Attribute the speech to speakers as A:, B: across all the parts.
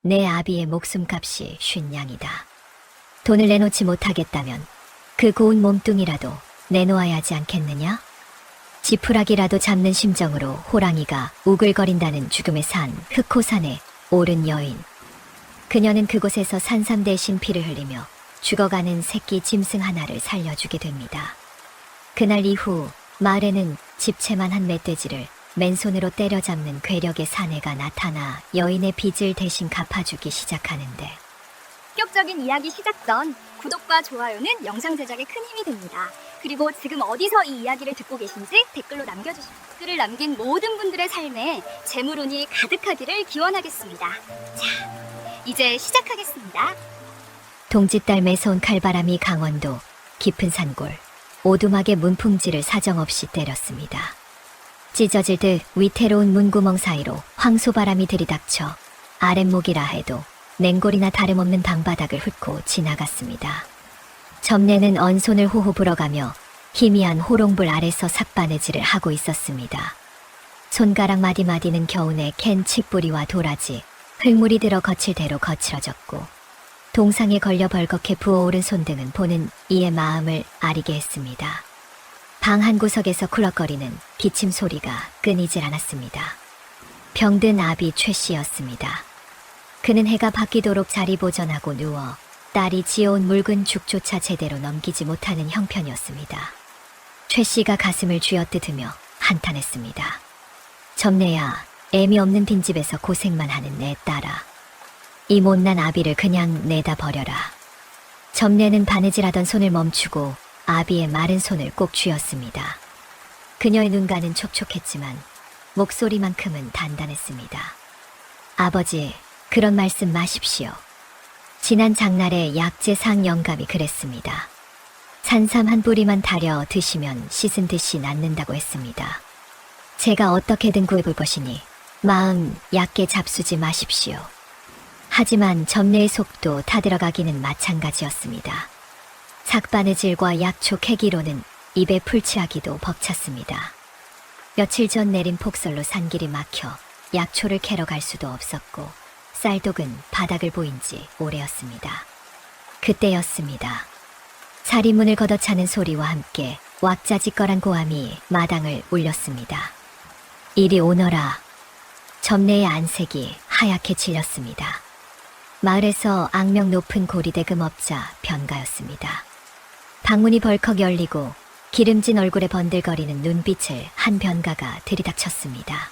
A: 내 아비의 목숨값이 쉰양이다. 돈을 내놓지 못하겠다면 그 고운 몸뚱이라도 내놓아야 하지 않겠느냐? 지푸라기라도 잡는 심정으로 호랑이가 우글거린다는 죽음의 산 흑호산에 오른 여인. 그녀는 그곳에서 산삼 대신 피를 흘리며 죽어가는 새끼 짐승 하나를 살려주게 됩니다. 그날 이후 마을에는 집채만 한 멧돼지를 맨손으로 때려잡는 괴력의 사내가 나타나 여인의 빚을 대신 갚아주기 시작하는데,
B: 본격적인 이야기 시작 전 구독과 좋아요는 영상 제작에 큰 힘이 됩니다. 그리고 지금 어디서 이 이야기를 듣고 계신지 댓글로 남겨주시고, 댓글을 남긴 모든 분들의 삶에 재물운이 가득하기를 기원하겠습니다. 자, 이제 시작하겠습니다.
A: 동짓달 매서운 칼바람이 강원도 깊은 산골 오두막의 문풍지를 사정없이 때렸습니다. 찢어질 듯 위태로운 문구멍 사이로 황소바람이 들이닥쳐 아랫목이라 해도 냉골이나 다름없는 방바닥을 훑고 지나갔습니다. 점례는 언손을 호호 불어가며 희미한 호롱불 아래서 삭바느질을 하고 있었습니다. 손가락 마디마디는 겨우내 캔 칡뿌리와 도라지, 흙물이 들어 거칠대로 거칠어졌고 동상에 걸려 벌겋게 부어오른 손등은 보는 이의 마음을 아리게 했습니다. 방 한 구석에서 쿨럭거리는 기침 소리가 끊이질 않았습니다. 병든 아비 최 씨였습니다. 그는 해가 바뀌도록 자리 보전하고 누워 딸이 지어온 묽은 죽조차 제대로 넘기지 못하는 형편이었습니다. 최 씨가 가슴을 쥐어뜯으며 한탄했습니다. 점례야, 애미 없는 빈집에서 고생만 하는 내 딸아. 이 못난 아비를 그냥 내다 버려라. 점례는 바느질하던 손을 멈추고 아비의 마른 손을 꼭 쥐었습니다. 그녀의 눈가는 촉촉했지만 목소리만큼은 단단했습니다. 아버지, 그런 말씀 마십시오. 지난 장날에 약재상 영감이 그랬습니다. 산삼 한 뿌리만 타려 드시면 씻은 듯이 낫는다고 했습니다. 제가 어떻게든 구해볼 것이니 마음 얕게 잡수지 마십시오. 하지만 점례의 속도 타들어가기는 마찬가지였습니다. 삭바느질과 약초 캐기로는 입에 풀칠하기도 벅찼습니다. 며칠 전 내린 폭설로 산길이 막혀 약초를 캐러 갈 수도 없었고 쌀독은 바닥을 보인 지 오래였습니다. 그때였습니다. 사리문을 걷어차는 소리와 함께 왁자지껄한 고함이 마당을 울렸습니다. 이리 오너라. 점례의 안색이 하얗게 질렸습니다. 마을에서 악명 높은 고리대금 업자 변가였습니다. 방문이 벌컥 열리고 기름진 얼굴에 번들거리는 눈빛을 한 변가가 들이닥쳤습니다.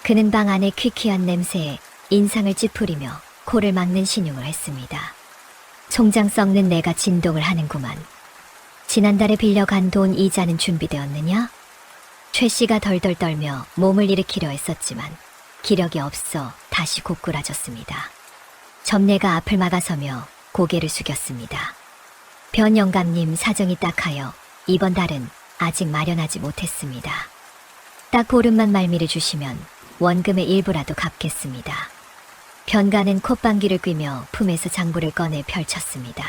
A: 그는 방 안의 퀴퀴한 냄새에 인상을 찌푸리며 코를 막는 신용을 했습니다. 총장 썩는 내가 진동을 하는구만. 지난달에 빌려간 돈 이자는 준비되었느냐? 최 씨가 덜덜 떨며 몸을 일으키려 했었지만 기력이 없어 다시 고꾸라졌습니다. 점례가 앞을 막아서며 고개를 숙였습니다. 변 영감님 사정이 딱하여 이번 달은 아직 마련하지 못했습니다. 딱 보름만 말미를 주시면 원금의 일부라도 갚겠습니다. 변가는 콧방귀를 뀌며 품에서 장부를 꺼내 펼쳤습니다.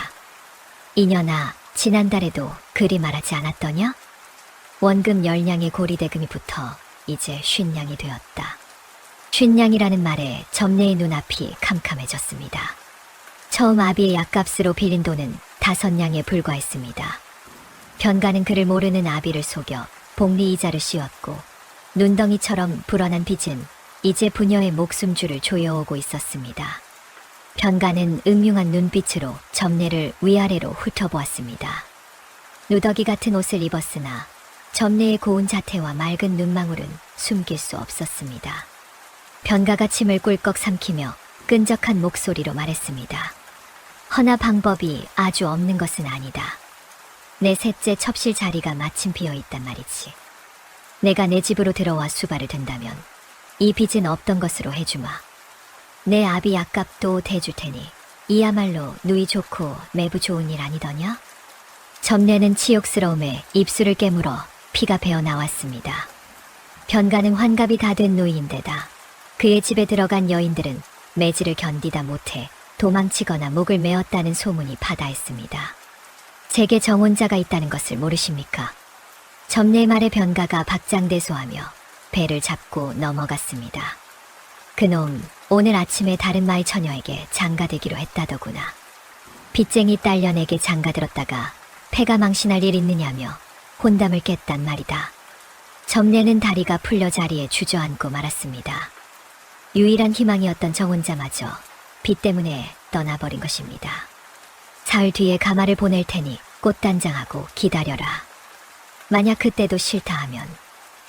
A: 이년아, 지난달에도 그리 말하지 않았더냐? 원금 10냥의 고리대금이 붙어 이제 50냥이 되었다. 50냥이라는 말에 점례의 눈앞이 캄캄해졌습니다. 처음 아비의 약값으로 빌린 돈은 5냥에 불과했습니다. 변가는 그를 모르는 아비를 속여 복리 이자를 씌웠고 눈덩이처럼 불어난 빚은 이제 부녀의 목숨줄을 조여오고 있었습니다. 변가는 음흉한 눈빛으로 점례를 위아래로 훑어보았습니다. 누더기 같은 옷을 입었으나 점례의 고운 자태와 맑은 눈망울은 숨길 수 없었습니다. 변가가 침을 꿀꺽 삼키며 끈적한 목소리로 말했습니다. 허나 방법이 아주 없는 것은 아니다. 내 셋째 첩실 자리가 마침 비어있단 말이지. 내가 내 집으로 들어와 수발을 든다면 이 빚은 없던 것으로 해주마. 내 아비 약값도 대줄 테니 이야말로 누이 좋고 매부 좋은 일 아니더냐? 점례는 치욕스러움에 입술을 깨물어 피가 배어나왔습니다. 변가는 환갑이 다 된 노이인데다 그의 집에 들어간 여인들은 매질을 견디다 못해 도망치거나 목을 메었다는 소문이 바다했습니다. 제게 정혼자가 있다는 것을 모르십니까? 점례의 말에 변가가 박장대소하며 배를 잡고 넘어갔습니다. 그놈 오늘 아침에 다른 마을 처녀에게 장가되기로 했다더구나. 빚쟁이 딸년에게 장가들었다가 패가 망신할 일 있느냐며 혼담을 깼단 말이다. 점례는 다리가 풀려 자리에 주저앉고 말았습니다. 유일한 희망이었던 정혼자마저 빚 때문에 떠나버린 것입니다. 사흘 뒤에 가마를 보낼 테니 꽃단장하고 기다려라. 만약 그때도 싫다 하면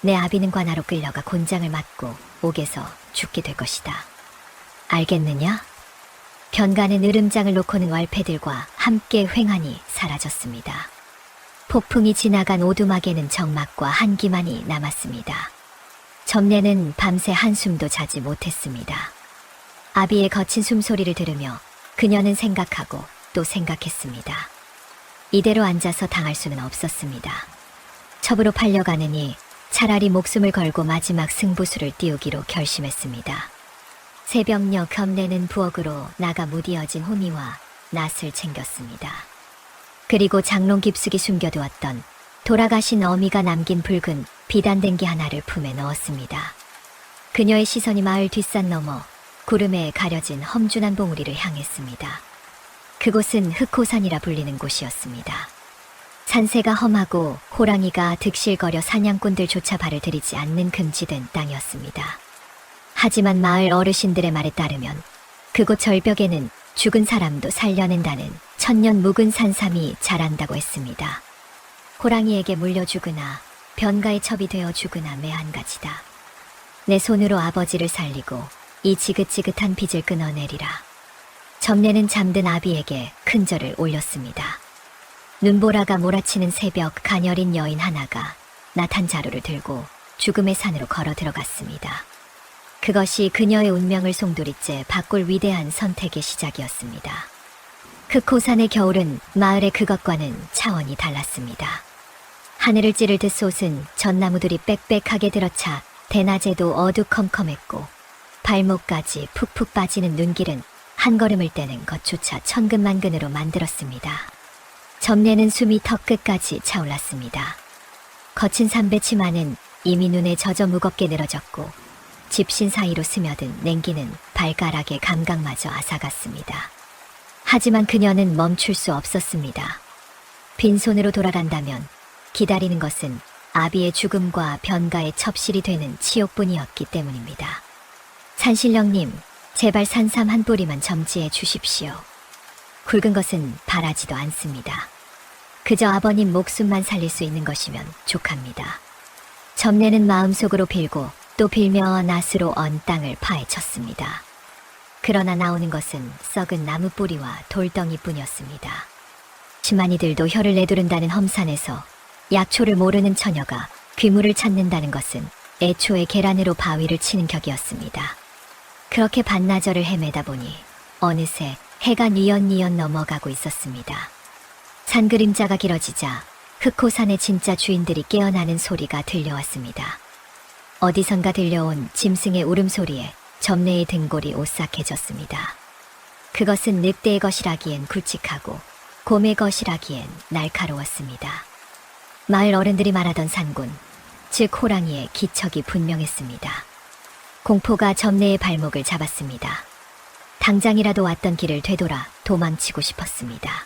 A: 내 아비는 관아로 끌려가 곤장을 맞고 옥에서 죽게 될 것이다. 알겠느냐? 변가는 으름장을 놓고는 왈패들과 함께 횡하니 사라졌습니다. 폭풍이 지나간 오두막에는 적막과 한기만이 남았습니다. 점례는 밤새 한숨도 자지 못했습니다. 아비의 거친 숨소리를 들으며 그녀는 생각하고 또 생각했습니다. 이대로 앉아서 당할 수는 없었습니다. 첩으로 팔려가느니 차라리 목숨을 걸고 마지막 승부수를 띄우기로 결심했습니다. 새벽녘 겸내는 부엌으로 나가 무디어진 호미와 낫을 챙겼습니다. 그리고 장롱 깊숙이 숨겨두었던 돌아가신 어미가 남긴 붉은 비단댕기 하나를 품에 넣었습니다. 그녀의 시선이 마을 뒷산 너머 구름에 가려진 험준한 봉우리를 향했습니다. 그곳은 흑호산이라 불리는 곳이었습니다. 산세가 험하고 호랑이가 득실거려 사냥꾼들조차 발을 들이지 않는 금지된 땅이었습니다. 하지만 마을 어르신들의 말에 따르면 그곳 절벽에는 죽은 사람도 살려낸다는 천년 묵은 산삼이 자란다고 했습니다. 호랑이에게 물려 죽으나 변가의 첩이 되어 죽으나 매 한 가지다. 내 손으로 아버지를 살리고 이 지긋지긋한 빚을 끊어내리라. 점례는 잠든 아비에게 큰 절을 올렸습니다. 눈보라가 몰아치는 새벽 가녀린 여인 하나가 나탄 자루를 들고 죽음의 산으로 걸어 들어갔습니다. 그것이 그녀의 운명을 송두리째 바꿀 위대한 선택의 시작이었습니다. 흑호산의 겨울은 마을의 그것과는 차원이 달랐습니다. 하늘을 찌를 듯 솟은 전나무들이 빽빽하게 들어차 대낮에도 어두컴컴했고 발목까지 푹푹 빠지는 눈길은 한 걸음을 떼는 것조차 천근만근으로 만들었습니다. 점례는 숨이 턱끝까지 차올랐습니다. 거친 삼배치마는 이미 눈에 젖어 무겁게 늘어졌고 집신 사이로 스며든 냉기는 발가락의 감각마저 앗아갔습니다. 하지만 그녀는 멈출 수 없었습니다. 빈손으로 돌아간다면 기다리는 것은 아비의 죽음과 변가의 첩실이 되는 치욕뿐이었기 때문입니다. 산신령님, 제발 산삼 한 뿌리만 점지해 주십시오. 굵은 것은 바라지도 않습니다. 그저 아버님 목숨만 살릴 수 있는 것이면 족합니다. 점례는 마음속으로 빌고 또 빌며 낫으로 언 땅을 파헤쳤습니다. 그러나 나오는 것은 썩은 나무 뿌리와 돌덩이뿐이었습니다. 시마니들도 혀를 내두른다는 험산에서 약초를 모르는 처녀가 귀물을 찾는다는 것은 애초에 계란으로 바위를 치는 격이었습니다. 그렇게 반나절을 헤매다 보니 어느새 해가 뉘엿뉘엿 넘어가고 있었습니다. 산 그림자가 길어지자 흑호산의 진짜 주인들이 깨어나는 소리가 들려왔습니다. 어디선가 들려온 짐승의 울음소리에 점례의 등골이 오싹해졌습니다. 그것은 늑대의 것이라기엔 굵직하고 곰의 것이라기엔 날카로웠습니다. 마을 어른들이 말하던 산군, 즉 호랑이의 기척이 분명했습니다. 공포가 점례의 발목을 잡았습니다. 당장이라도 왔던 길을 되돌아 도망치고 싶었습니다.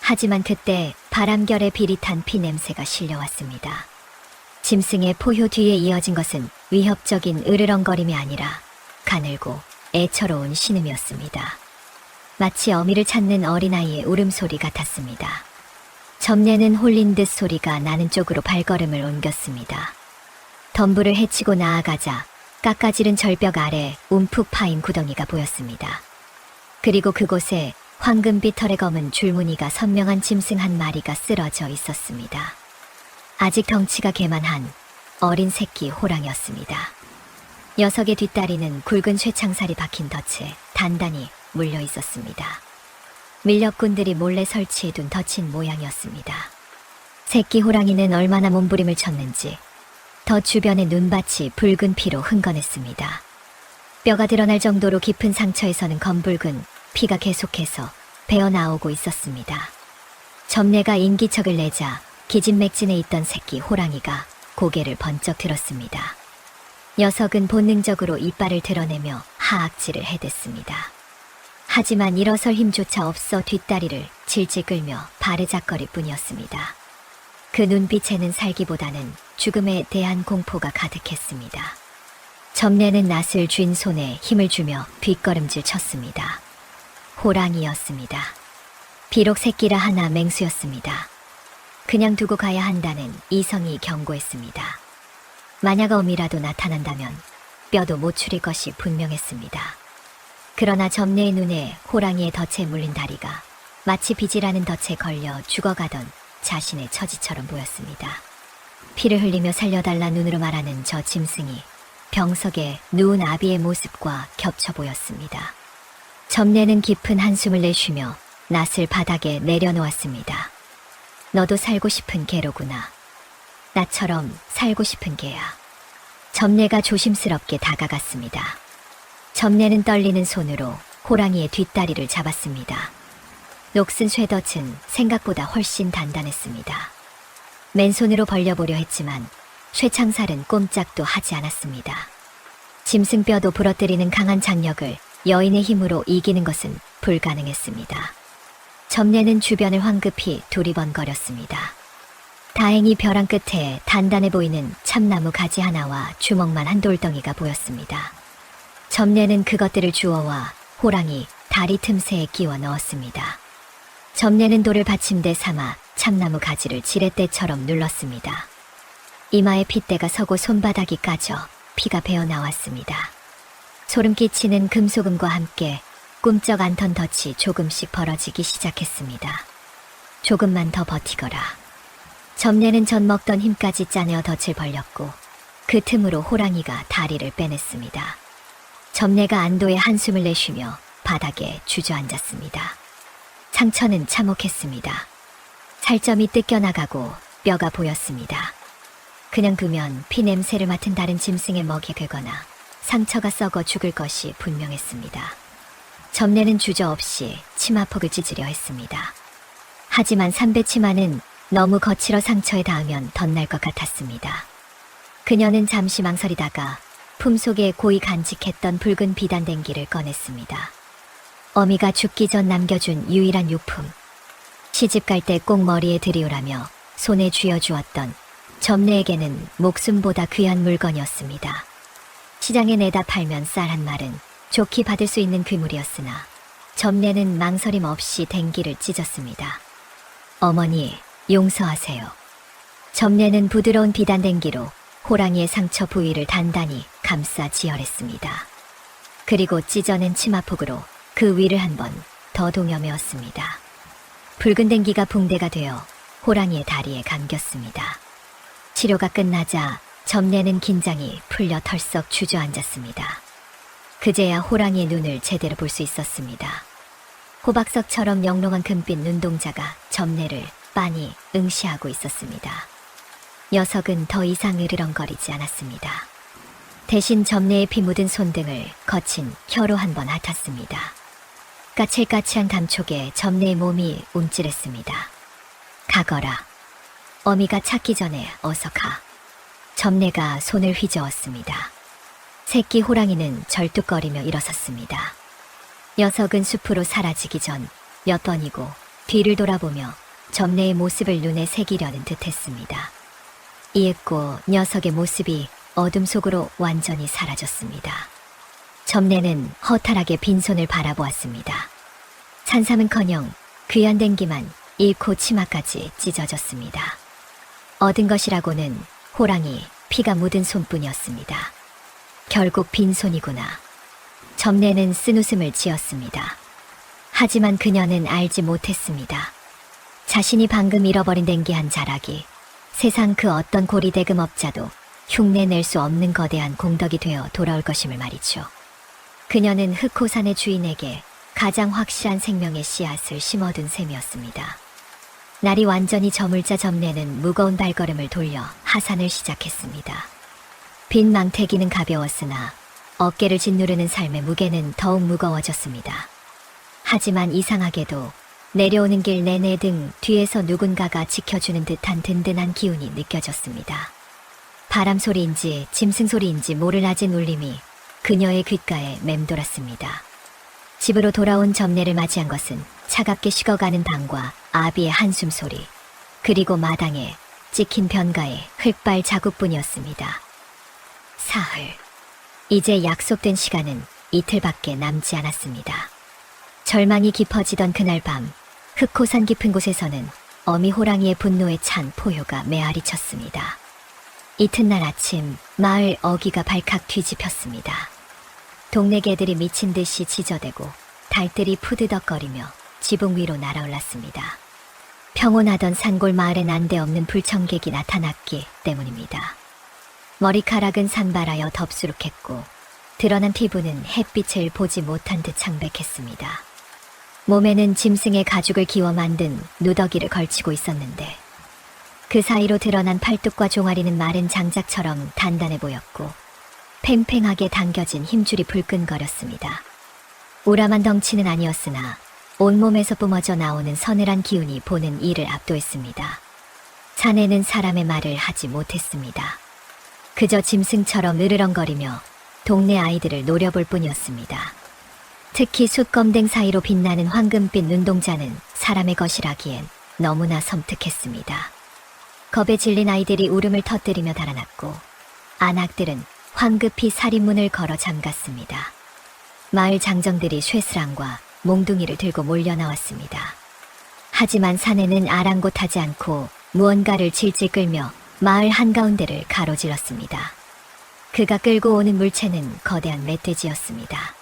A: 하지만 그때 바람결에 비릿한 피 냄새가 실려왔습니다. 짐승의 포효 뒤에 이어진 것은 위협적인 으르렁거림이 아니라 가늘고 애처로운 신음이었습니다. 마치 어미를 찾는 어린아이의 울음소리 같았습니다. 점례는 홀린 듯 소리가 나는 쪽으로 발걸음을 옮겼습니다. 덤불을 헤치고 나아가자 깎아지른 절벽 아래 움푹 파인 구덩이가 보였습니다. 그리고 그곳에 황금빛 털에 검은 줄무늬가 선명한 짐승 한 마리가 쓰러져 있었습니다. 아직 덩치가 개만한 어린 새끼 호랑이였습니다. 녀석의 뒷다리는 굵은 쇠창살이 박힌 덫에 단단히 물려 있었습니다. 밀렵꾼들이 몰래 설치해둔 덫인 모양이었습니다. 새끼 호랑이는 얼마나 몸부림을 쳤는지 덫 주변의 눈밭이 붉은 피로 흥건했습니다. 뼈가 드러날 정도로 깊은 상처에서는 검붉은 피가 계속해서 배어나오고 있었습니다. 점례가 인기척을 내자 기진맥진해 있던 새끼 호랑이가 고개를 번쩍 들었습니다. 녀석은 본능적으로 이빨을 드러내며 하악질을 해댔습니다. 하지만 일어설 힘조차 없어 뒷다리를 질질 끌며 바르작거릴 뿐이었습니다. 그 눈빛에는 살기보다는 죽음에 대한 공포가 가득했습니다. 점례는 낫을 쥔 손에 힘을 주며 뒷걸음질 쳤습니다. 호랑이였습니다. 비록 새끼라 하나 맹수였습니다. 그냥 두고 가야 한다는 이성이 경고했습니다. 만약 어미라도 나타난다면 뼈도 못 추릴 것이 분명했습니다. 그러나 점례의 눈에 호랑이의 덫에 물린 다리가 마치 비지라는 덫에 걸려 죽어가던 자신의 처지처럼 보였습니다. 피를 흘리며 살려달라 눈으로 말하는 저 짐승이 병석에 누운 아비의 모습과 겹쳐 보였습니다. 점례는 깊은 한숨을 내쉬며 낫을 바닥에 내려놓았습니다. 너도 살고 싶은 개로구나. 나처럼 살고 싶은 개야. 점례가 조심스럽게 다가갔습니다. 점례는 떨리는 손으로 호랑이의 뒷다리를 잡았습니다. 녹슨 쇠덫은 생각보다 훨씬 단단했습니다. 맨손으로 벌려보려 했지만 쇠창살은 꼼짝도 하지 않았습니다. 짐승뼈도 부러뜨리는 강한 장력을 여인의 힘으로 이기는 것은 불가능했습니다. 점례는 주변을 황급히 두리번거렸습니다. 다행히 벼랑 끝에 단단해 보이는 참나무 가지 하나와 주먹만 한 돌덩이가 보였습니다. 점례는 그것들을 주워와 호랑이 다리 틈새에 끼워 넣었습니다. 점례는 돌을 받침대 삼아 참나무 가지를 지렛대처럼 눌렀습니다. 이마에 핏대가 서고 손바닥이 까져 피가 배어 나왔습니다. 소름 끼치는 금소금과 함께 꿈쩍 않던 덫이 조금씩 벌어지기 시작했습니다. 조금만 더 버티거라. 점례는 전 먹던 힘까지 짜내어 덫을 벌렸고 그 틈으로 호랑이가 다리를 빼냈습니다. 점례가 안도의 한숨을 내쉬며 바닥에 주저앉았습니다. 상처는 참혹했습니다. 살점이 뜯겨나가고 뼈가 보였습니다. 그냥 두면 피 냄새를 맡은 다른 짐승의 먹이 되거나 상처가 썩어 죽을 것이 분명했습니다. 점례는 주저없이 치마폭을 찢으려 했습니다. 하지만 삼배치마는 너무 거칠어 상처에 닿으면 덧날 것 같았습니다. 그녀는 잠시 망설이다가 품속에 고이 간직했던 붉은 비단댕기를 꺼냈습니다. 어미가 죽기 전 남겨준 유일한 유품. 시집 갈 때 꼭 머리에 들이우라며 손에 쥐어주었던 점례에게는 목숨보다 귀한 물건이었습니다. 시장에 내다 팔면 쌀 한 말은 좋게 받을 수 있는 귀물이었으나 점례는 망설임 없이 댕기를 찢었습니다. 어머니, 용서하세요. 점례는 부드러운 비단댕기로 호랑이의 상처 부위를 단단히 감싸 지혈했습니다. 그리고 찢어낸 치마폭으로 그 위를 한 번 더 동여매었습니다. 붉은 댕기가 붕대가 되어 호랑이의 다리에 감겼습니다. 치료가 끝나자 점례는 긴장이 풀려 털썩 주저앉았습니다. 그제야 호랑이의 눈을 제대로 볼 수 있었습니다. 호박석처럼 영롱한 금빛 눈동자가 점례를 빤히 응시하고 있었습니다. 녀석은 더 이상 으르렁거리지 않았습니다. 대신 점례의 피 묻은 손등을 거친 혀로 한번 핥았습니다. 까칠까칠한 감촉에 점례의 몸이 움찔했습니다. 가거라. 어미가 찾기 전에 어서 가. 점례가 손을 휘저었습니다. 새끼 호랑이는 절뚝거리며 일어섰습니다. 녀석은 숲으로 사라지기 전 몇 번이고 뒤를 돌아보며 점례의 모습을 눈에 새기려는 듯했습니다. 이윽고 녀석의 모습이 어둠 속으로 완전히 사라졌습니다. 점례는 허탈하게 빈손을 바라보았습니다. 산삼은커녕 귀한 댕기만 잃고 치마까지 찢어졌습니다. 얻은 것이라고는 호랑이 피가 묻은 손뿐이었습니다. 결국 빈손이구나. 점례는 쓴웃음을 지었습니다. 하지만 그녀는 알지 못했습니다. 자신이 방금 잃어버린 댕기 한 자락이 세상 그 어떤 고리대금업자도 흉내낼 수 없는 거대한 공덕이 되어 돌아올 것임을 말이죠. 그녀는 흑호산의 주인에게 가장 확실한 생명의 씨앗을 심어둔 셈이었습니다. 날이 완전히 저물자 점례는 무거운 발걸음을 돌려 하산을 시작했습니다. 빈 망태기는 가벼웠으나 어깨를 짓누르는 삶의 무게는 더욱 무거워졌습니다. 하지만 이상하게도 내려오는 길 내내 등 뒤에서 누군가가 지켜주는 듯한 든든한 기운이 느껴졌습니다. 바람 소리인지 짐승 소리인지 모를 낮은 울림이 그녀의 귓가에 맴돌았습니다. 집으로 돌아온 점례를 맞이한 것은 차갑게 식어가는 방과 아비의 한숨 소리, 그리고 마당에 찍힌 변가의 흙발 자국뿐이었습니다. 사흘. 이제 약속된 시간은 이틀밖에 남지 않았습니다. 절망이 깊어지던 그날 밤, 흑호산 깊은 곳에서는 어미 호랑이의 분노에 찬 포효가 메아리 쳤습니다. 이튿날 아침, 마을 어귀가 발칵 뒤집혔습니다. 동네 개들이 미친 듯이 지저대고 달들이 푸드덕거리며 지붕 위로 날아올랐습니다. 평온하던 산골 마을에 난데없는 불청객이 나타났기 때문입니다. 머리카락은 산발하여 덥수룩했고 드러난 피부는 햇빛을 보지 못한 듯 창백했습니다. 몸에는 짐승의 가죽을 기워 만든 누더기를 걸치고 있었는데 그 사이로 드러난 팔뚝과 종아리는 마른 장작처럼 단단해 보였고 팽팽하게 당겨진 힘줄이 불끈거렸습니다. 우람한 덩치는 아니었으나 온몸에서 뿜어져 나오는 서늘한 기운이 보는 이를 압도했습니다. 사내는 사람의 말을 하지 못했습니다. 그저 짐승처럼 으르렁거리며 동네 아이들을 노려볼 뿐이었습니다. 특히 숫검댕 사이로 빛나는 황금빛 눈동자는 사람의 것이라기엔 너무나 섬뜩했습니다. 겁에 질린 아이들이 울음을 터뜨리며 달아났고 안악들은 황급히 살인문을 걸어 잠갔습니다. 마을 장정들이 쇠스랑과 몽둥이를 들고 몰려 나왔습니다. 하지만 사내는 아랑곳하지 않고 무언가를 질질 끌며 마을 한가운데를 가로질렀습니다. 그가 끌고 오는 물체는 거대한 멧돼지였습니다.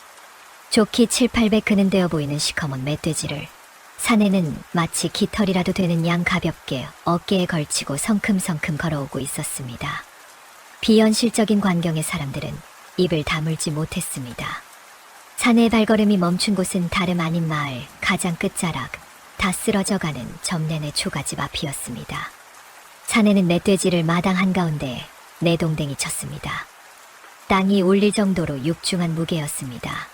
A: 좋기 7,800 그는 되어 보이는 시커먼 멧돼지를 사내는 마치 깃털이라도 되는 양 가볍게 어깨에 걸치고 성큼성큼 걸어오고 있었습니다. 비현실적인 광경의 사람들은 입을 다물지 못했습니다. 사내의 발걸음이 멈춘 곳은 다름 아닌 마을 가장 끝자락, 다 쓰러져가는 점례네 초가집 앞이었습니다. 사내는 멧돼지를 마당 한가운데 내동댕이 쳤습니다. 땅이 울릴 정도로 육중한 무게였습니다.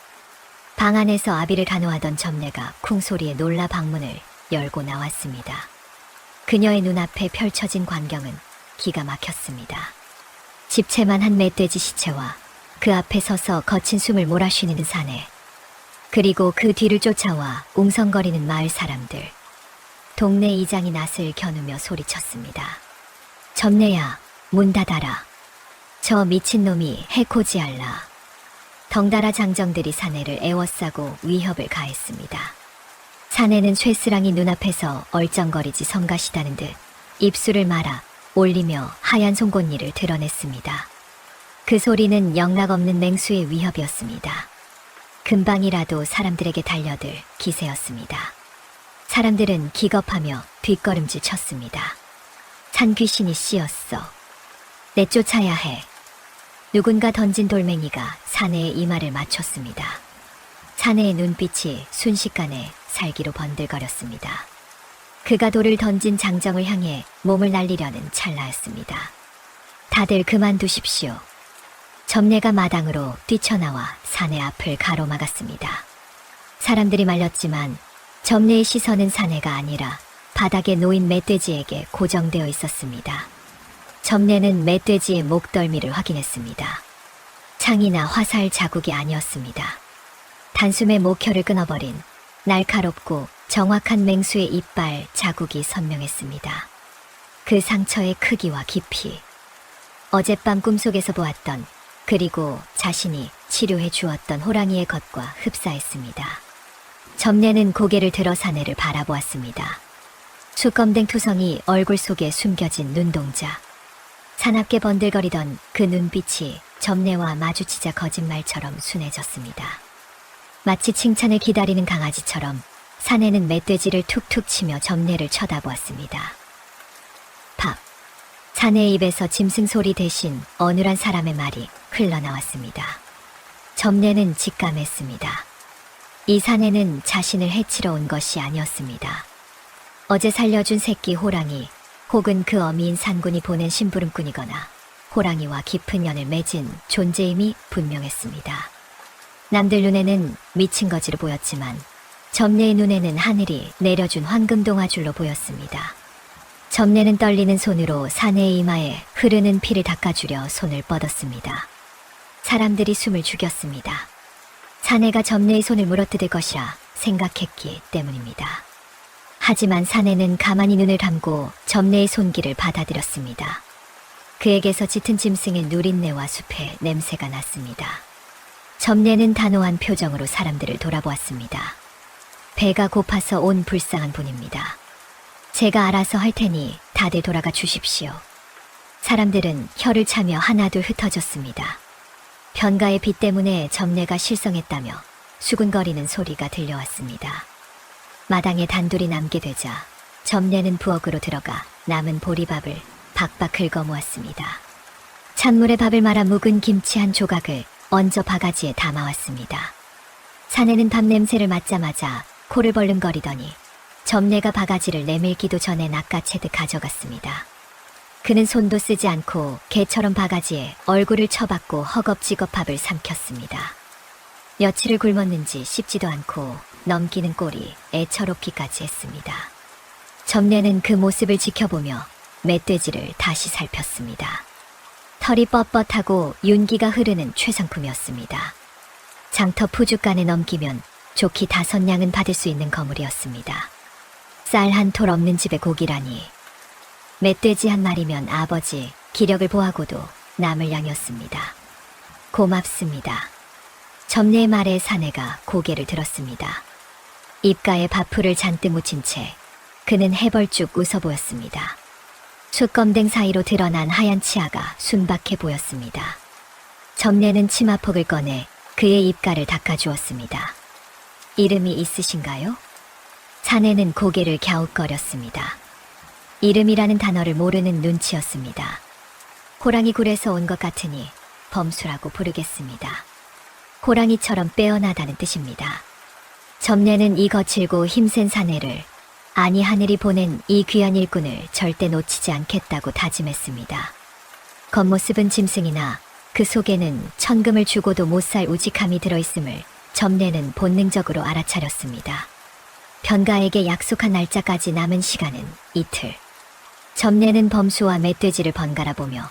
A: 방 안에서 아비를 간호하던 점례가 쿵소리에 놀라 방문을 열고 나왔습니다. 그녀의 눈앞에 펼쳐진 광경은 기가 막혔습니다. 집채만 한 멧돼지 시체와 그 앞에 서서 거친 숨을 몰아쉬는 사내, 그리고 그 뒤를 쫓아와 웅성거리는 마을 사람들. 동네 이장이 낯을 겨누며 소리쳤습니다. 점례야, 문 닫아라. 저 미친놈이 해코지할라. 덩달아 장정들이 사내를 애워싸고 위협을 가했습니다. 사내는 쇠스랑이 눈앞에서 얼쩡거리지 성가시다는 듯 입술을 말아 올리며 하얀 송곳니를 드러냈습니다. 그 소리는 영락없는 맹수의 위협이었습니다. 금방이라도 사람들에게 달려들 기세였습니다. 사람들은 기겁하며 뒷걸음질 쳤습니다. 산귀신이 씌었어. 내쫓아야 해. 누군가 던진 돌멩이가 사내의 이마를 맞췄습니다. 사내의 눈빛이 순식간에 살기로 번들거렸습니다. 그가 돌을 던진 장정을 향해 몸을 날리려는 찰나였습니다. 다들 그만두십시오. 점례가 마당으로 뛰쳐나와 사내 앞을 가로막았습니다. 사람들이 말렸지만 점례의 시선은 사내가 아니라 바닥에 놓인 멧돼지에게 고정되어 있었습니다. 점례는 멧돼지의 목덜미를 확인했습니다. 창이나 화살 자국이 아니었습니다. 단숨에 목혈을 끊어버린 날카롭고 정확한 맹수의 이빨 자국이 선명했습니다. 그 상처의 크기와 깊이, 어젯밤 꿈속에서 보았던, 그리고 자신이 치료해 주었던 호랑이의 것과 흡사했습니다. 점례는 고개를 들어 사내를 바라보았습니다. 숫검댕 투성이 얼굴 속에 숨겨진 눈동자, 사납게 번들거리던 그 눈빛이 점례와 마주치자 거짓말처럼 순해졌습니다. 마치 칭찬을 기다리는 강아지처럼 사내는 멧돼지를 툭툭 치며 점례를 쳐다보았습니다. 밥. 사내의 입에서 짐승 소리 대신 어눌한 사람의 말이 흘러나왔습니다. 점례는 직감했습니다. 이 사내는 자신을 해치러 온 것이 아니었습니다. 어제 살려준 새끼 호랑이 혹은 그 어미인 산군이 보낸 심부름꾼이거나 호랑이와 깊은 연을 맺은 존재임이 분명했습니다. 남들 눈에는 미친 거지로 보였지만 점례의 눈에는 하늘이 내려준 황금 동아줄로 보였습니다. 점례는 떨리는 손으로 사내의 이마에 흐르는 피를 닦아주려 손을 뻗었습니다. 사람들이 숨을 죽였습니다. 사내가 점례의 손을 물어뜯을 것이라 생각했기 때문입니다. 하지만 사내는 가만히 눈을 감고 점례의 손길을 받아들였습니다. 그에게서 짙은 짐승의 누린내와 숲의 냄새가 났습니다. 점례는 단호한 표정으로 사람들을 돌아보았습니다. 배가 고파서 온 불쌍한 분입니다. 제가 알아서 할 테니 다들 돌아가 주십시오. 사람들은 혀를 차며 하나둘 흩어졌습니다. 변가의 비 때문에 점례가 실성했다며 수군거리는 소리가 들려왔습니다. 마당에 단둘이 남게 되자 점례는 부엌으로 들어가 남은 보리밥을 박박 긁어 모았습니다. 찬물에 밥을 말아 묵은 김치 한 조각을 얹어 바가지에 담아왔습니다. 사내는 밥 냄새를 맡자마자 코를 벌름거리더니 점례가 바가지를 내밀기도 전에 낚아채듯 가져갔습니다. 그는 손도 쓰지 않고 개처럼 바가지에 얼굴을 쳐박고 허겁지겁 밥을 삼켰습니다. 며칠을 굶었는지 씹지도 않고 넘기는 꼴이 애처롭기까지 했습니다. 점례는 그 모습을 지켜보며 멧돼지를 다시 살폈습니다. 털이 뻣뻣하고 윤기가 흐르는 최상품이었습니다. 장터 푸죽간에 넘기면 좋기 5냥은 받을 수 있는 거물이었습니다. 쌀 한 톨 없는 집의 고기라니. 멧돼지 한 마리면 아버지 기력을 보하고도 남을 양이었습니다. 고맙습니다. 점례의 말에 사내가 고개를 들었습니다. 입가에 밥풀을 잔뜩 묻힌 채 그는 해벌쭉 웃어 보였습니다. 숯검댕 사이로 드러난 하얀 치아가 순박해 보였습니다. 점례는 치마폭을 꺼내 그의 입가를 닦아주었습니다. 이름이 있으신가요? 사내는 고개를 갸웃거렸습니다. 이름이라는 단어를 모르는 눈치였습니다. 호랑이 굴에서 온 것 같으니 범수라고 부르겠습니다. 호랑이처럼 빼어나다는 뜻입니다. 점례는 이 거칠고 힘센 사내를, 아니 하늘이 보낸 이 귀한 일꾼을 절대 놓치지 않겠다고 다짐했습니다. 겉모습은 짐승이나 그 속에는 천금을 주고도 못 살 우직함이 들어있음을 점례는 본능적으로 알아차렸습니다. 변가에게 약속한 날짜까지 남은 시간은 이틀. 점례는 범수와 멧돼지를 번갈아 보며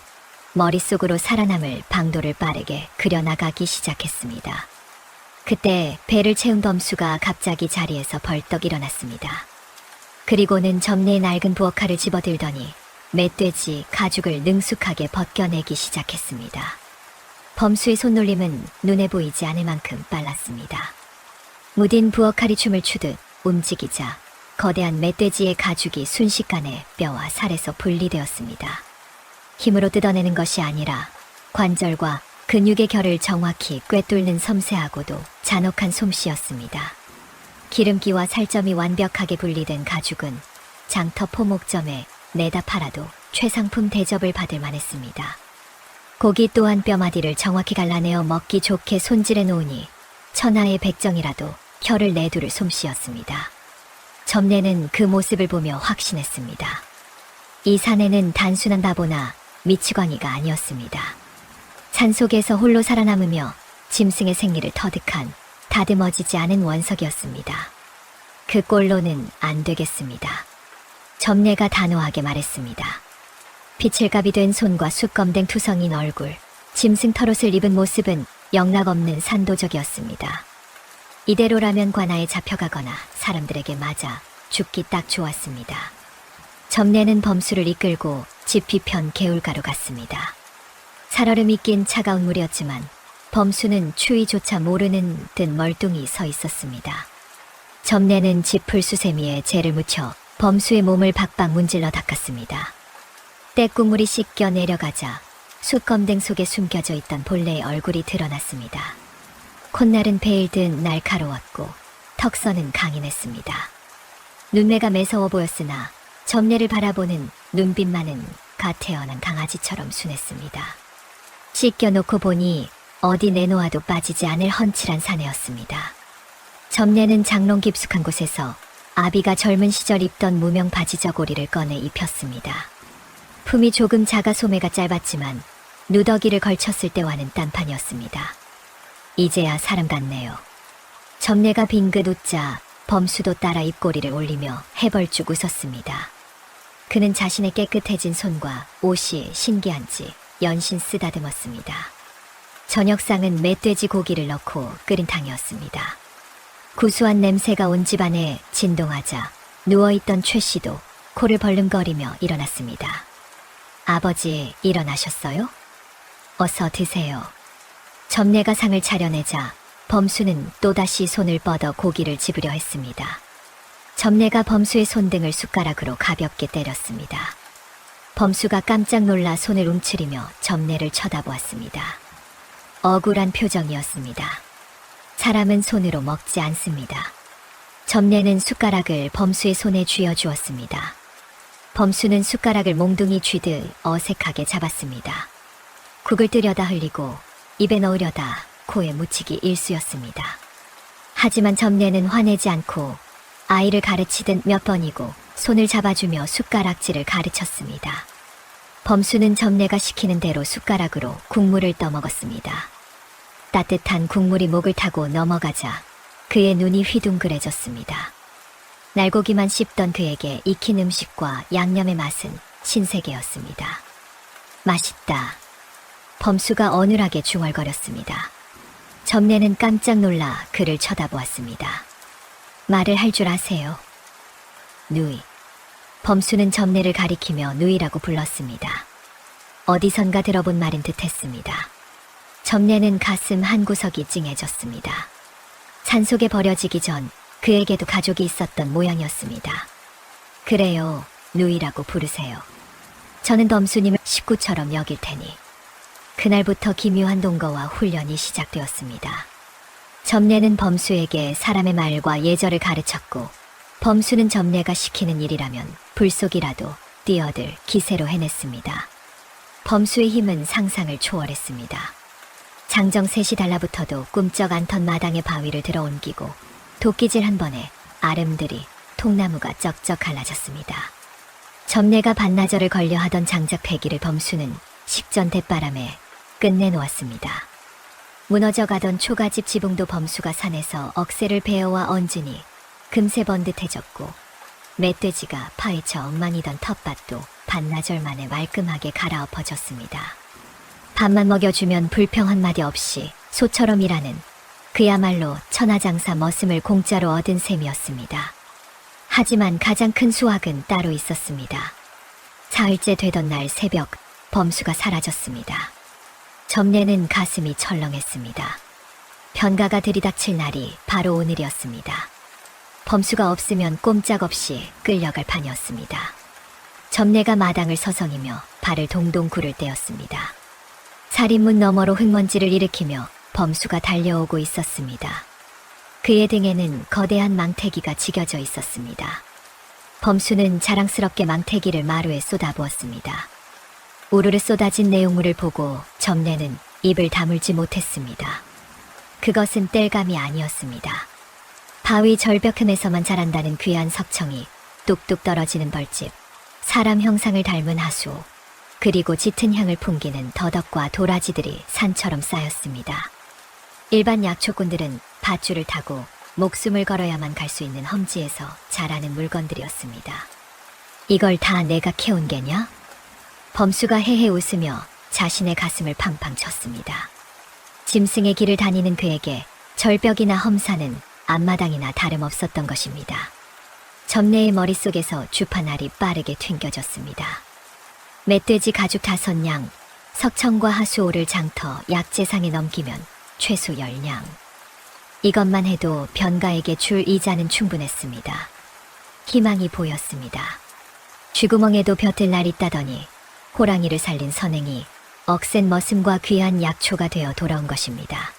A: 머릿속으로 살아남을 방도를 빠르게 그려나가기 시작했습니다. 그때 배를 채운 범수가 갑자기 자리에서 벌떡 일어났습니다. 그리고는 점례의 낡은 부엌칼을 집어들더니 멧돼지 가죽을 능숙하게 벗겨내기 시작했습니다. 범수의 손놀림은 눈에 보이지 않을 만큼 빨랐습니다. 무딘 부엌칼이 춤을 추듯 움직이자 거대한 멧돼지의 가죽이 순식간에 뼈와 살에서 분리되었습니다. 힘으로 뜯어내는 것이 아니라 관절과 근육의 결을 정확히 꿰뚫는 섬세하고도 잔혹한 솜씨였습니다. 기름기와 살점이 완벽하게 분리된 가죽은 장터 포목점에 내다 팔아도 최상품 대접을 받을 만했습니다. 고기 또한 뼈마디를 정확히 갈라내어 먹기 좋게 손질해 놓으니 천하의 백정이라도 혀를 내두를 솜씨였습니다. 점례는 그 모습을 보며 확신했습니다. 이 사내는 단순한 바보나 미치광이가 아니었습니다. 산속에서 홀로 살아남으며 짐승의 생리를 터득한 다듬어지지 않은 원석이었습니다. 그 꼴로는 안 되겠습니다. 점례가 단호하게 말했습니다. 피칠갑이 된 손과 숯검댕 투성인 얼굴, 짐승 털옷을 입은 모습은 영락없는 산도적이었습니다. 이대로라면 관아에 잡혀가거나 사람들에게 맞아 죽기 딱 좋았습니다. 점례는 범수를 이끌고 집 뒤편 개울가로 갔습니다. 살얼음이 낀 차가운 물이었지만 범수는 추위조차 모르는 듯 멀뚱히 서 있었습니다. 점례는 짚풀 수세미에 재를 묻혀 범수의 몸을 박박 문질러 닦았습니다. 때국물이 씻겨 내려가자 숯검댕 속에 숨겨져 있던 본래의 얼굴이 드러났습니다. 콧날은 베일듯 날카로웠고 턱선은 강인했습니다. 눈매가 매서워 보였으나 점례를 바라보는 눈빛만은 갓 태어난 강아지처럼 순했습니다. 씻겨놓고 보니 어디 내놓아도 빠지지 않을 헌칠한 사내였습니다. 점례는 장롱 깊숙한 곳에서 아비가 젊은 시절 입던 무명 바지 저고리를 꺼내 입혔습니다. 품이 조금 작아 소매가 짧았지만 누더기를 걸쳤을 때와는 딴판이었습니다. 이제야 사람 같네요. 점례가 빙긋 웃자 범수도 따라 입꼬리를 올리며 해벌쭉 웃었습니다. 그는 자신의 깨끗해진 손과 옷이 신기한지 연신 쓰다듬었습니다. 저녁상은 멧돼지 고기를 넣고 끓인 탕이었습니다. 구수한 냄새가 온 집안에 진동하자 누워있던 최 씨도 코를 벌름거리며 일어났습니다. 아버지, 일어나셨어요? 어서 드세요. 점례가 상을 차려내자 범수는 또다시 손을 뻗어 고기를 집으려 했습니다. 점례가 범수의 손등을 숟가락으로 가볍게 때렸습니다. 범수가 깜짝 놀라 손을 움츠리며 점례를 쳐다보았습니다. 억울한 표정이었습니다. 사람은 손으로 먹지 않습니다. 점례는 숟가락을 범수의 손에 쥐어주었습니다. 범수는 숟가락을 몽둥이 쥐듯 어색하게 잡았습니다. 국을 뜨려다 흘리고 입에 넣으려다 코에 묻히기 일쑤였습니다. 하지만 점례는 화내지 않고 아이를 가르치듯 몇 번이고 손을 잡아주며 숟가락질을 가르쳤습니다. 범수는 점례가 시키는 대로 숟가락으로 국물을 떠먹었습니다. 따뜻한 국물이 목을 타고 넘어가자 그의 눈이 휘둥그레졌습니다. 날고기만 씹던 그에게 익힌 음식과 양념의 맛은 신세계였습니다. 맛있다. 범수가 어눌하게 중얼거렸습니다. 점례는 깜짝 놀라 그를 쳐다보았습니다. 말을 할 줄 아세요? 누이. 범수는 점례를 가리키며 누이라고 불렀습니다. 어디선가 들어본 말인 듯했습니다. 점례는 가슴 한구석이 찡해졌습니다. 산속에 버려지기 전 그에게도 가족이 있었던 모양이었습니다. 그래요, 누이라고 부르세요. 저는 범수님을 식구처럼 여길 테니. 그날부터 기묘한 동거와 훈련이 시작되었습니다. 점례는 범수에게 사람의 말과 예절을 가르쳤고 범수는 점례가 시키는 일이라면 불속이라도 뛰어들 기세로 해냈습니다. 범수의 힘은 상상을 초월했습니다. 장정 셋이 달라붙어도 꿈쩍 않던 마당의 바위를 들어 옮기고 도끼질 한 번에 아름드리 통나무가 쩍쩍 갈라졌습니다. 점례가 반나절을 걸려 하던 장작 패기를 범수는 식전 대바람에 끝내놓았습니다. 무너져가던 초가집 지붕도 범수가 산에서 억새를 베어와 얹으니 금세 번듯해졌고 멧돼지가 파헤쳐 엉망이던 텃밭도 반나절 만에 말끔하게 갈아엎어졌습니다. 밥만 먹여주면 불평 한마디 없이 소처럼 일하는 그야말로 천하장사 머슴을 공짜로 얻은 셈이었습니다. 하지만 가장 큰 수확은 따로 있었습니다. 사흘째 되던 날 새벽 범수가 사라졌습니다. 점례는 가슴이 철렁했습니다. 변가가 들이닥칠 날이 바로 오늘이었습니다. 범수가 없으면 꼼짝없이 끌려갈 판이었습니다. 점례가 마당을 서성이며 발을 동동 구를 때였습니다. 살인문 너머로 흙먼지를 일으키며 범수가 달려오고 있었습니다. 그의 등에는 거대한 망태기가 지겨져 있었습니다. 범수는 자랑스럽게 망태기를 마루에 쏟아부었습니다. 우르르 쏟아진 내용물을 보고 점례는 입을 다물지 못했습니다. 그것은 땔감이 아니었습니다. 바위 절벽 틈에서만 자란다는 귀한 석청이 뚝뚝 떨어지는 벌집, 사람 형상을 닮은 하수, 그리고 짙은 향을 풍기는 더덕과 도라지들이 산처럼 쌓였습니다. 일반 약초꾼들은 밧줄을 타고 목숨을 걸어야만 갈 수 있는 험지에서 자라는 물건들이었습니다. 이걸 다 내가 캐온 게냐? 범수가 헤헤 웃으며 자신의 가슴을 팡팡 쳤습니다. 짐승의 길을 다니는 그에게 절벽이나 험산은 앞마당이나 다름없었던 것입니다. 점례의 머릿속에서 주파날이 빠르게 튕겨졌습니다. 멧돼지 가죽 5냥, 석청과 하수오를 장터 약재상에 넘기면 최소 10냥. 이것만 해도 변가에게 줄 이자는 충분했습니다. 희망이 보였습니다. 쥐구멍에도 벼틀 날 있다더니 호랑이를 살린 선행이 억센 머슴과 귀한 약초가 되어 돌아온 것입니다.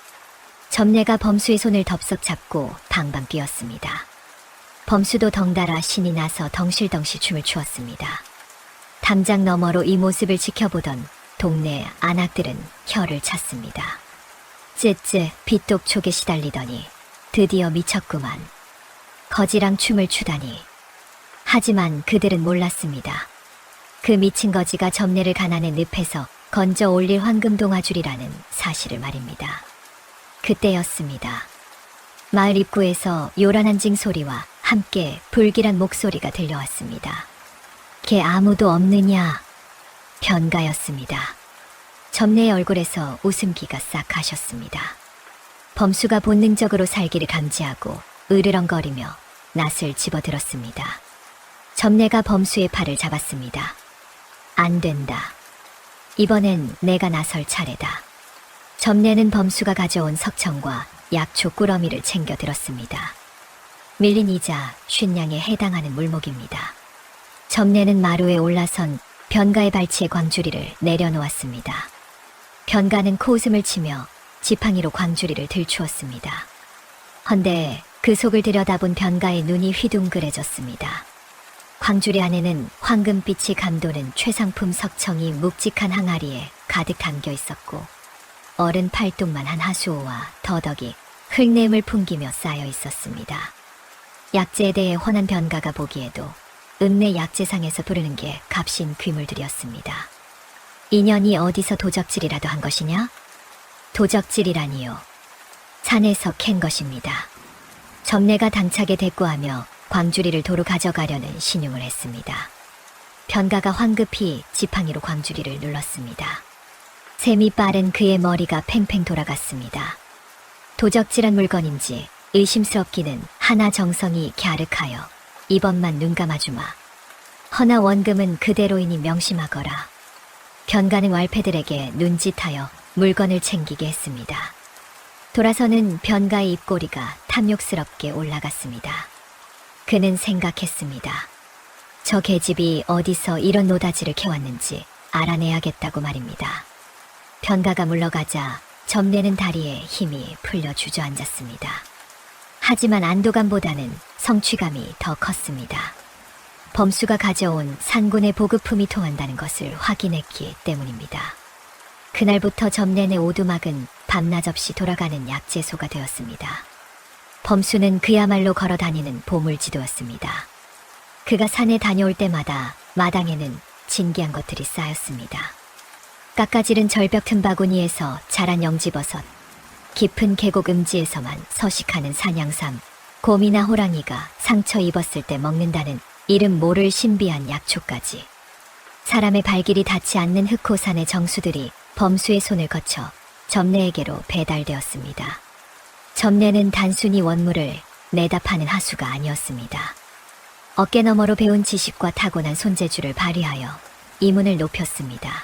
A: 점례가 범수의 손을 덥석 잡고 방방 뛰었습니다. 범수도 덩달아 신이 나서 덩실덩실 춤을 추었습니다. 담장 너머로 이 모습을 지켜보던 동네 안악들은 혀를 찼습니다. 쯔쯔 빗독촉에 시달리더니 드디어 미쳤구만. 거지랑 춤을 추다니. 하지만 그들은 몰랐습니다. 그 미친 거지가 점례를 가난의 늪에서 건져 올릴 황금동아줄이라는 사실을 말입니다. 그때였습니다. 마을 입구에서 요란한 징소리와 함께 불길한 목소리가 들려왔습니다. 걔 아무도 없느냐? 변가였습니다. 점내의 얼굴에서 웃음기가 싹 가셨습니다. 범수가 본능적으로 살기를 감지하고 으르렁거리며 낫을 집어들었습니다. 점내가 범수의 팔을 잡았습니다. 안 된다. 이번엔 내가 나설 차례다. 점내는 범수가 가져온 석청과 약초 꾸러미를 챙겨 들었습니다. 밀린 이자 50냥에 해당하는 물목입니다. 점내는 마루에 올라선 변가의 발치에 광주리를 내려놓았습니다. 변가는 코웃음을 치며 지팡이로 광주리를 들추었습니다. 헌데 그 속을 들여다본 변가의 눈이 휘둥그레졌습니다. 광주리 안에는 황금빛이 감도는 최상품 석청이 묵직한 항아리에 가득 담겨 있었고 어른 팔뚝만 한 하수오와 더덕이 흙내음을 풍기며 쌓여 있었습니다. 약재에 대해 훤한 변가가 보기에도 읍내 약재상에서 부르는 게 값인 귀물들이었습니다. 인연이 어디서 도적질이라도 한 것이냐? 도적질이라니요. 산에서 캔 것입니다. 점내가 당차게 대꾸하며 광주리를 도로 가져가려는 신용을 했습니다. 변가가 황급히 지팡이로 광주리를 눌렀습니다. 셈이 빠른 그의 머리가 팽팽 돌아갔습니다. 도적질한 물건인지 의심스럽기는 하나 정성이 갸륵하여 이번만 눈 감아주마. 허나 원금은 그대로이니 명심하거라. 변가는 왈패들에게 눈짓하여 물건을 챙기게 했습니다. 돌아서는 변가의 입꼬리가 탐욕스럽게 올라갔습니다. 그는 생각했습니다. 저 계집이 어디서 이런 노다지를 캐왔는지 알아내야겠다고 말입니다. 변가가 물러가자 점내는 다리에 힘이 풀려 주저앉았습니다. 하지만 안도감보다는 성취감이 더 컸습니다. 범수가 가져온 산군의 보급품이 통한다는 것을 확인했기 때문입니다. 그날부터 점내의 오두막은 밤낮 없이 돌아가는 약재소가 되었습니다. 범수는 그야말로 걸어다니는 보물지도였습니다. 그가 산에 다녀올 때마다 마당에는 진기한 것들이 쌓였습니다. 깎아지른 절벽 틈바구니에서 자란 영지버섯, 깊은 계곡 음지에서만 서식하는 산양삼, 곰이나 호랑이가 상처 입었을 때 먹는다는 이름 모를 신비한 약초까지 사람의 발길이 닿지 않는 흑호산의 정수들이 범수의 손을 거쳐 점내에게로 배달되었습니다. 점내는 단순히 원물을 내다 파는 하수가 아니었습니다. 어깨너머로 배운 지식과 타고난 손재주를 발휘하여 이문을 높였습니다.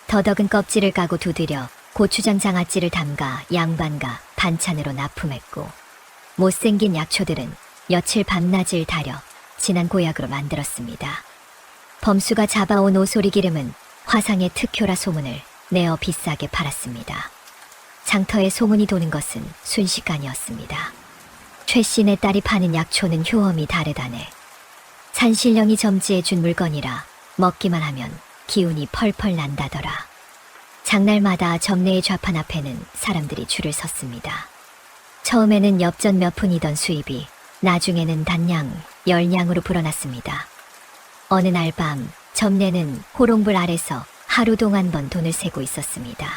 A: 더덕은 껍질을 까고 두드려 고추장 장아찌를 담가 양반과 반찬으로 납품했고 못생긴 약초들은 며칠 밤낮을 달여 진한 고약으로 만들었습니다. 범수가 잡아온 오소리 기름은 화상의 특효라 소문을 내어 비싸게 팔았습니다. 장터에 소문이 도는 것은 순식간이었습니다. 최씨네 딸이 파는 약초는 효험이 다르다네. 산신령이 점지해 준 물건이라 먹기만 하면 기운이 펄펄 난다더라. 장날마다 점내의 좌판 앞에는 사람들이 줄을 섰습니다. 처음에는 엽전 몇 푼이던 수입이 나중에는 단량 10냥으로 불어났습니다. 어느 날 밤 점내는 호롱불 아래서 하루 동안 번 돈을 세고 있었습니다.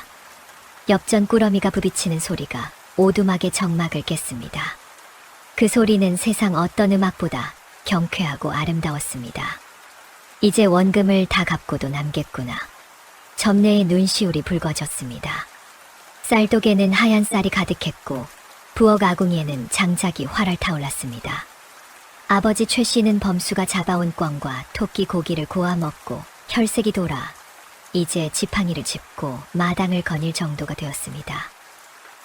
A: 엽전 꾸러미가 부비치는 소리가 오두막의 정막을 깼습니다. 그 소리는 세상 어떤 음악보다 경쾌하고 아름다웠습니다. 이제 원금을 다 갚고도 남겠구나. 점내의 눈시울이 붉어졌습니다. 쌀독에는 하얀 쌀이 가득했고 부엌 아궁이에는 장작이 활활 타올랐습니다. 아버지 최 씨는 범수가 잡아온 꿩과 토끼 고기를 고아 먹고 혈색이 돌아 이제 지팡이를 짚고 마당을 거닐 정도가 되었습니다.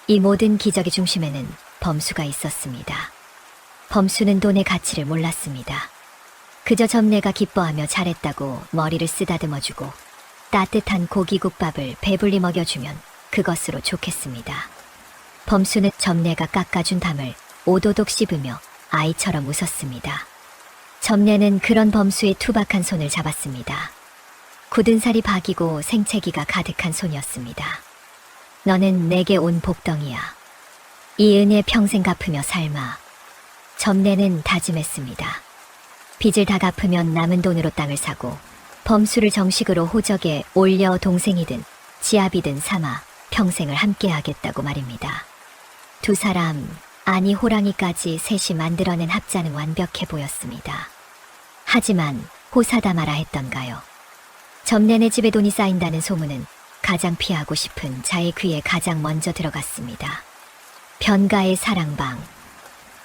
A: 이 모든 기적의 중심에는 범수가 있었습니다. 범수는 돈의 가치를 몰랐습니다. 그저 점내가 기뻐하며 잘했다고 머리를 쓰다듬어주고 따뜻한 고기국밥을 배불리 먹여주면 그것으로 좋겠습니다. 범수는 점내가 깎아준 담을 오도독 씹으며 아이처럼 웃었습니다. 점내는 그런 범수의 투박한 손을 잡았습니다. 굳은 살이 박이고 생채기가 가득한 손이었습니다. 너는 내게 온 복덩이야. 이 은혜 평생 갚으며 삶아. 점내는 다짐했습니다. 빚을 다 갚으면 남은 돈으로 땅을 사고 범수를 정식으로 호적에 올려 동생이든 지압이든 삼아 평생을 함께하겠다고 말입니다. 두 사람, 아니 호랑이까지 셋이 만들어낸 합자는 완벽해 보였습니다. 하지만 호사다마라 했던가요? 점내네 집에 돈이 쌓인다는 소문은 가장 피하고 싶은 자의 귀에 가장 먼저 들어갔습니다. 변가의 사랑방.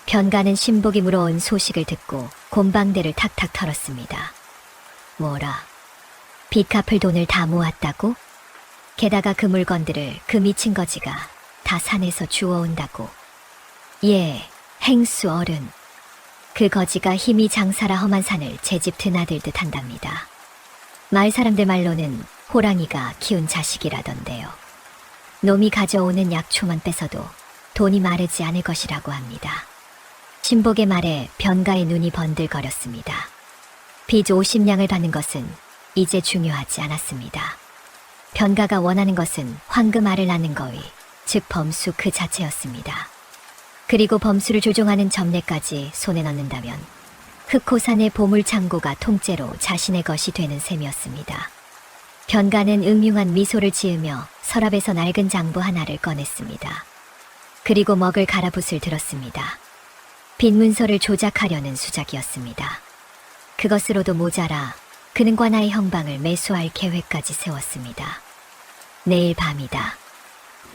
A: 변가는 신복이 물어온 소식을 듣고 곰방대를 탁탁 털었습니다. 뭐라? 빚 갚을 돈을 다 모았다고? 게다가 그 물건들을 그 미친 거지가 다 산에서 주워온다고. 예, 행수 어른. 그 거지가 힘이 장사라 험한 산을 제 집 드나들듯 한답니다. 마을 사람들 말로는 호랑이가 키운 자식이라던데요. 놈이 가져오는 약초만 뺏어도 돈이 마르지 않을 것이라고 합니다. 신복의 말에 변가의 눈이 번들거렸습니다. 빚 50냥을 받는 것은 이제 중요하지 않았습니다. 변가가 원하는 것은 황금알을 낳는 거위, 즉 범수 그 자체였습니다. 그리고 범수를 조종하는 점례까지 손에 넣는다면 흑호산의 보물창고가 통째로 자신의 것이 되는 셈이었습니다. 변가는 응용한 미소를 지으며 서랍에서 낡은 장부 하나를 꺼냈습니다. 그리고 먹을 가라붓을 들었습니다. 빚 문서를 조작하려는 수작이었습니다. 그것으로도 모자라 그는 관아의 형방을 매수할 계획까지 세웠습니다. 내일 밤이다.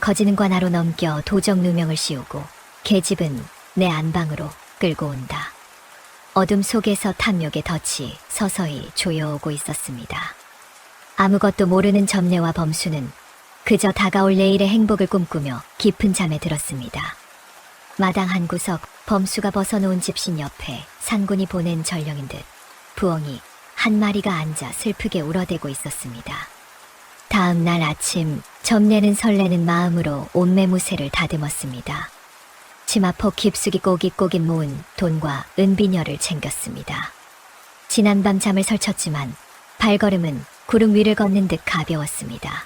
A: 거지는 관아로 넘겨 도적 누명을 씌우고 계집은 내 안방으로 끌고 온다. 어둠 속에서 탐욕의 덫이 서서히 조여오고 있었습니다. 아무것도 모르는 점례와 범수는 그저 다가올 내일의 행복을 꿈꾸며 깊은 잠에 들었습니다. 마당 한 구석, 범수가 벗어놓은 집신 옆에 산군이 보낸 전령인 듯 부엉이 한 마리가 앉아 슬프게 울어대고 있었습니다. 다음 날 아침, 점례는 설레는 마음으로 옷매무새를 다듬었습니다. 치마폭 깊숙이 꼬깃꼬깃 모은 돈과 은비녀를 챙겼습니다. 지난밤 잠을 설쳤지만 발걸음은 구름 위를 걷는 듯 가벼웠습니다.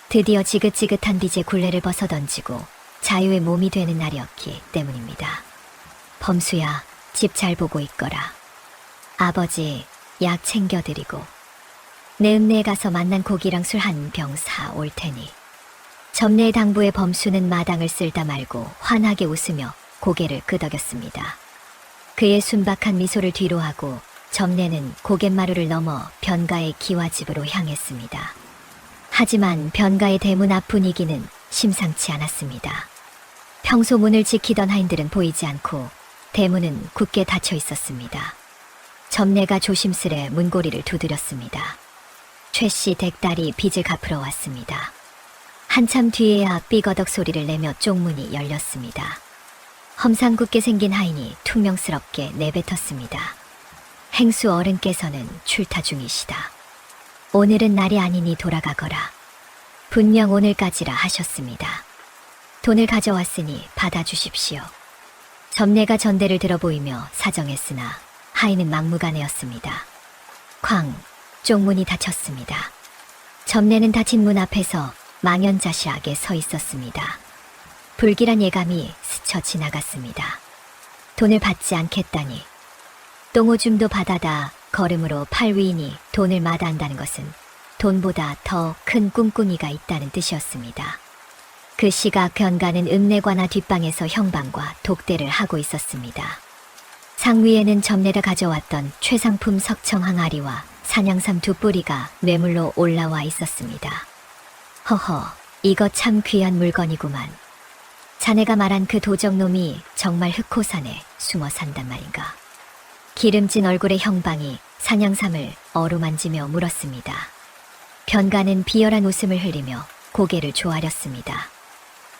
A: 드디어 지긋지긋한 빚의 굴레를 벗어던지고 자유의 몸이 되는 날이었기 때문입니다. 범수야, 집 잘 보고 있거라. 아버지, 약 챙겨드리고 내 읍내에 가서 만난 고기랑 술 한 병 사 올 테니. 점례의 당부에 범수는 마당을 쓸다 말고 환하게 웃으며 고개를 끄덕였습니다. 그의 순박한 미소를 뒤로하고 점례는 고갯마루를 넘어 변가의 기와집으로 향했습니다. 하지만 변가의 대문 앞 분위기는 심상치 않았습니다. 평소 문을 지키던 하인들은 보이지 않고 대문은 굳게 닫혀 있었습니다. 점례가 조심스레 문고리를 두드렸습니다. 최씨 댁딸이 빚을 갚으러 왔습니다. 한참 뒤에야 삐거덕 소리를 내며 쪽문이 열렸습니다. 험상궂게 생긴 하인이 퉁명스럽게 내뱉었습니다. 행수 어른께서는 출타 중이시다. 오늘은 날이 아니니 돌아가거라. 분명 오늘까지라 하셨습니다. 돈을 가져왔으니 받아주십시오. 점례가 전대를 들어 보이며 사정했으나 하인은 막무가내였습니다. 쾅! 쪽문이 닫혔습니다. 점례는 닫힌 문 앞에서 망연자실하게 서 있었습니다. 불길한 예감이 스쳐 지나갔습니다. 돈을 받지 않겠다니. 똥오줌도 받아다 걸음으로 팔 위인이 돈을 마다한다는 것은 돈보다 더 큰 꿍꿍이가 있다는 뜻이었습니다. 그 시각 변가는 읍내관아 뒷방에서 형방과 독대를 하고 있었습니다. 상위에는 점례가 가져왔던 최상품 석청 항아리와 산양삼 2뿌리가 뇌물로 올라와 있었습니다. 허허, 이거 참 귀한 물건이구만. 자네가 말한 그 도적놈이 정말 흑호산에 숨어 산단 말인가? 기름진 얼굴의 형방이 산양삼을 어루만지며 물었습니다. 변가는 비열한 웃음을 흘리며 고개를 조아렸습니다.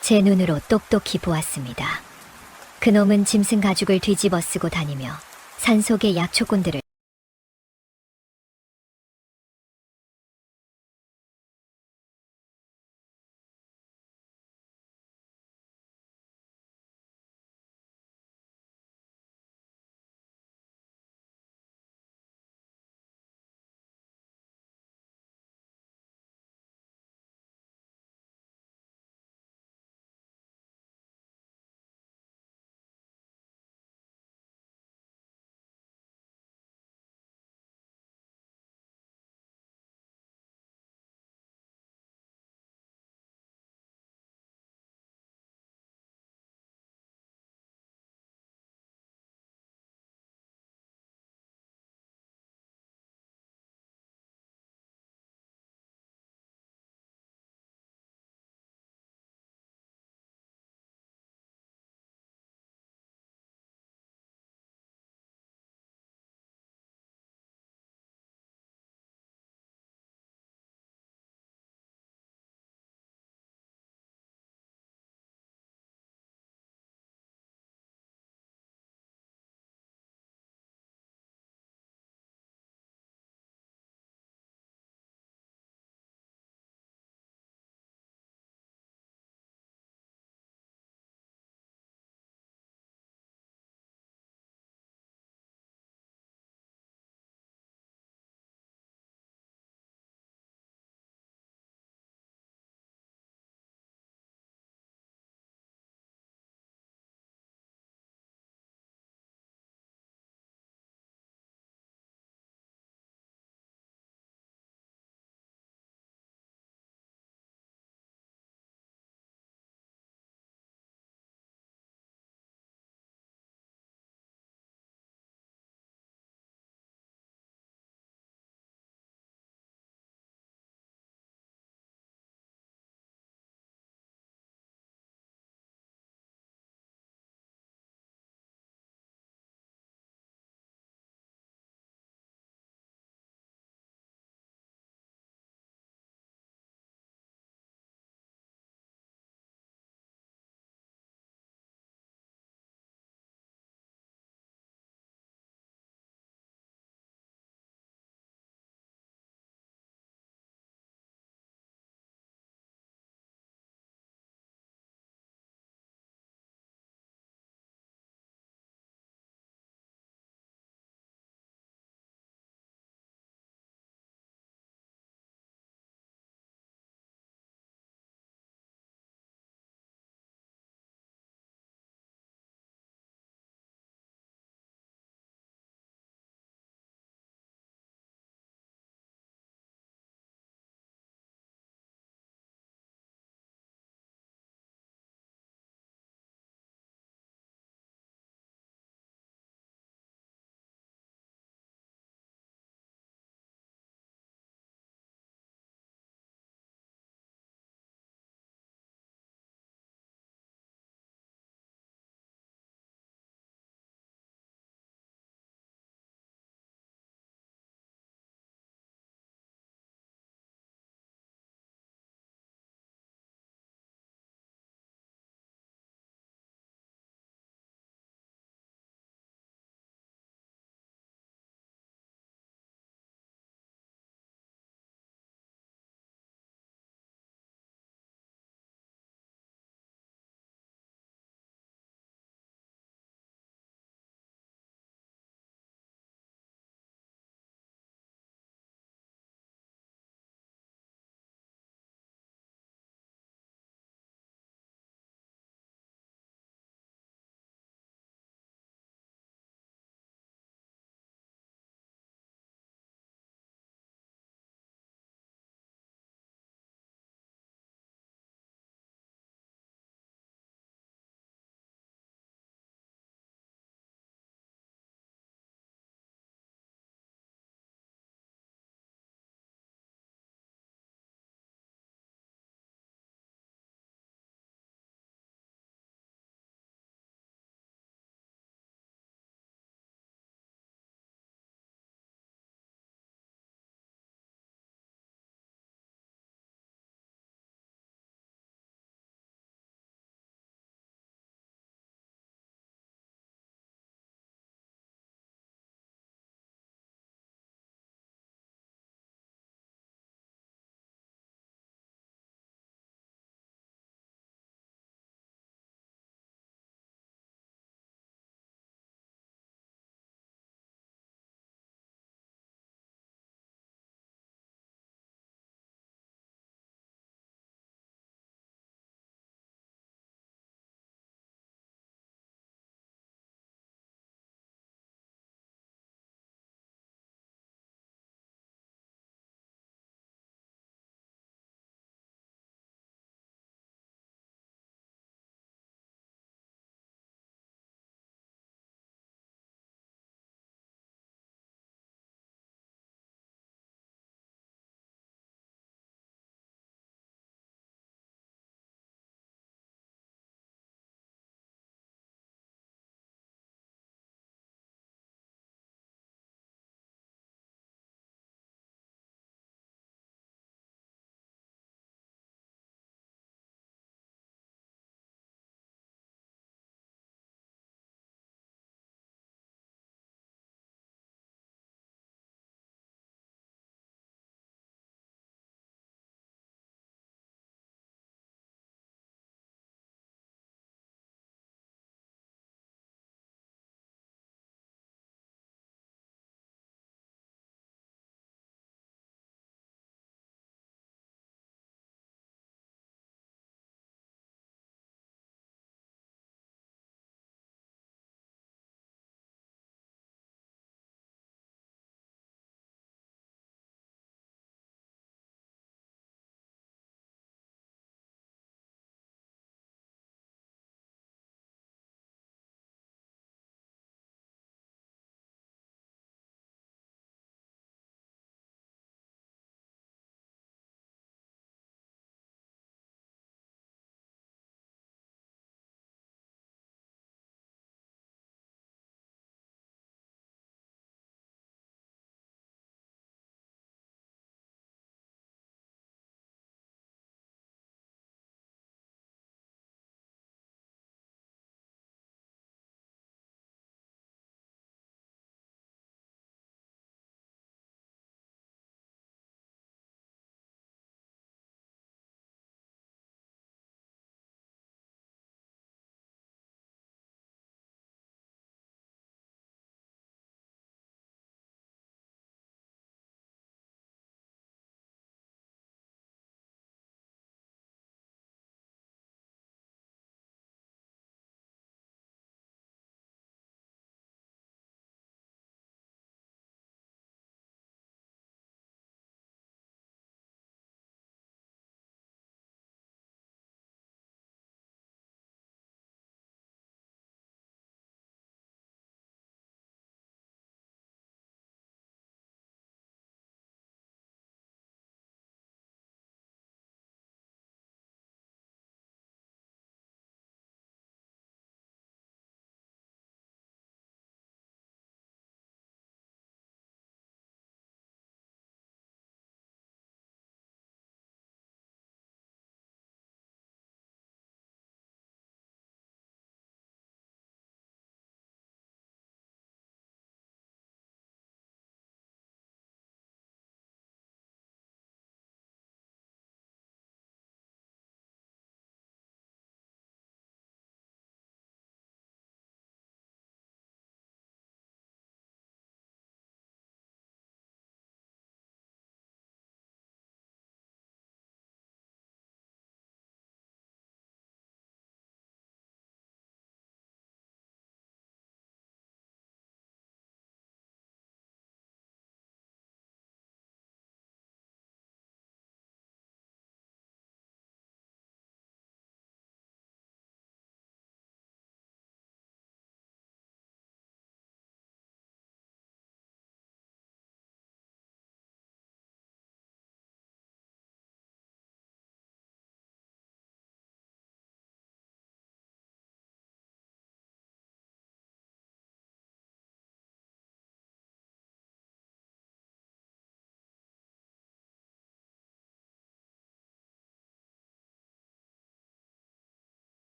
A: 제 눈으로 똑똑히 보았습니다. 그놈은 짐승 가죽을 뒤집어 쓰고 다니며 산속의 약초꾼들을